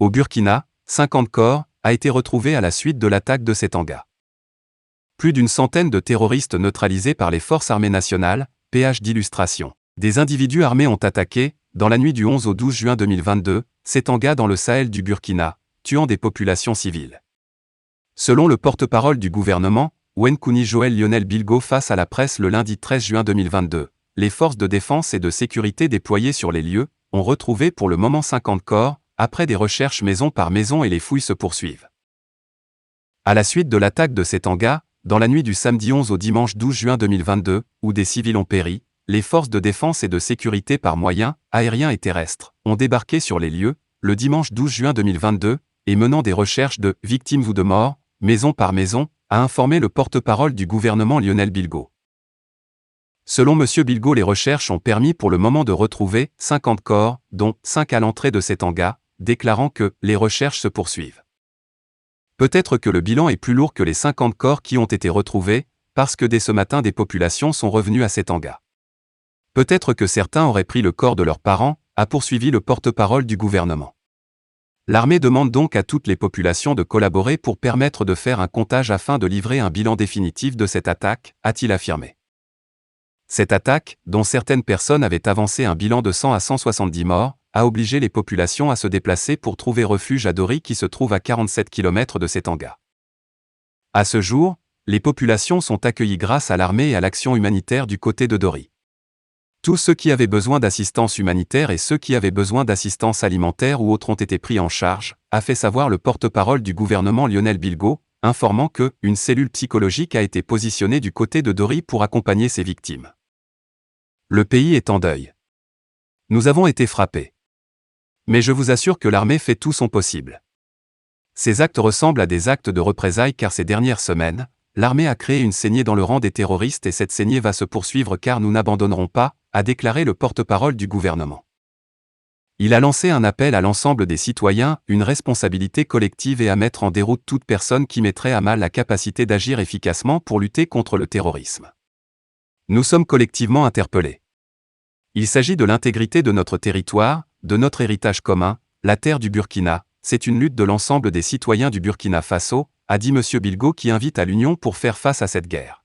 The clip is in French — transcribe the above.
Au Burkina, 50 corps a été retrouvé à la suite de l'attaque de Setanga. Plus d'une centaine de terroristes neutralisés par les forces armées nationales, PH d'illustration. Des individus armés ont attaqué, dans la nuit du 11 au 12 juin 2022, Setanga dans le Sahel du Burkina, tuant des populations civiles. Selon le porte-parole du gouvernement, Wenkuni Joël Lionel Bilgo face à la presse le lundi 13 juin 2022, les forces de défense et de sécurité déployées sur les lieux ont retrouvé pour le moment 50 corps, après des recherches maison par maison et les fouilles se poursuivent. À la suite de l'attaque de Setanga, dans la nuit du samedi 11 au dimanche 12 juin 2022, où des civils ont péri, les forces de défense et de sécurité par moyens aériens et terrestres ont débarqué sur les lieux, le dimanche 12 juin 2022, et menant des recherches de victimes ou de morts, maison par maison, a informé le porte-parole du gouvernement Lionel Bilgo. Selon M. Bilgo, les recherches ont permis pour le moment de retrouver 50 corps, dont 5 à l'entrée de Setanga, déclarant que les recherches se poursuivent. Peut-être que le bilan est plus lourd que les 50 corps qui ont été retrouvés, parce que dès ce matin des populations sont revenues à Setanga. Peut-être que certains auraient pris le corps de leurs parents, a poursuivi le porte-parole du gouvernement. L'armée demande donc à toutes les populations de collaborer pour permettre de faire un comptage afin de livrer un bilan définitif de cette attaque, a-t-il affirmé. Cette attaque, dont certaines personnes avaient avancé un bilan de 100 à 170 morts, a obligé les populations à se déplacer pour trouver refuge à Dori qui se trouve à 47 km de Setanga. À ce jour, les populations sont accueillies grâce à l'armée et à l'action humanitaire du côté de Dori. Tous ceux qui avaient besoin d'assistance humanitaire et ceux qui avaient besoin d'assistance alimentaire ou autre ont été pris en charge, a fait savoir le porte-parole du gouvernement Lionel Bilgo, informant que une cellule psychologique a été positionnée du côté de Dori pour accompagner ses victimes. Le pays est en deuil. Nous avons été frappés. Mais je vous assure que l'armée fait tout son possible. Ces actes ressemblent à des actes de représailles car ces dernières semaines, l'armée a créé une saignée dans le rang des terroristes et cette saignée va se poursuivre car nous n'abandonnerons pas, a déclaré le porte-parole du gouvernement. Il a lancé un appel à l'ensemble des citoyens, une responsabilité collective et à mettre en déroute toute personne qui mettrait à mal la capacité d'agir efficacement pour lutter contre le terrorisme. Nous sommes collectivement interpellés. Il s'agit de l'intégrité de notre territoire, de notre héritage commun, la terre du Burkina, c'est une lutte de l'ensemble des citoyens du Burkina Faso, a dit M. Bilgo qui invite à l'union pour faire face à cette guerre.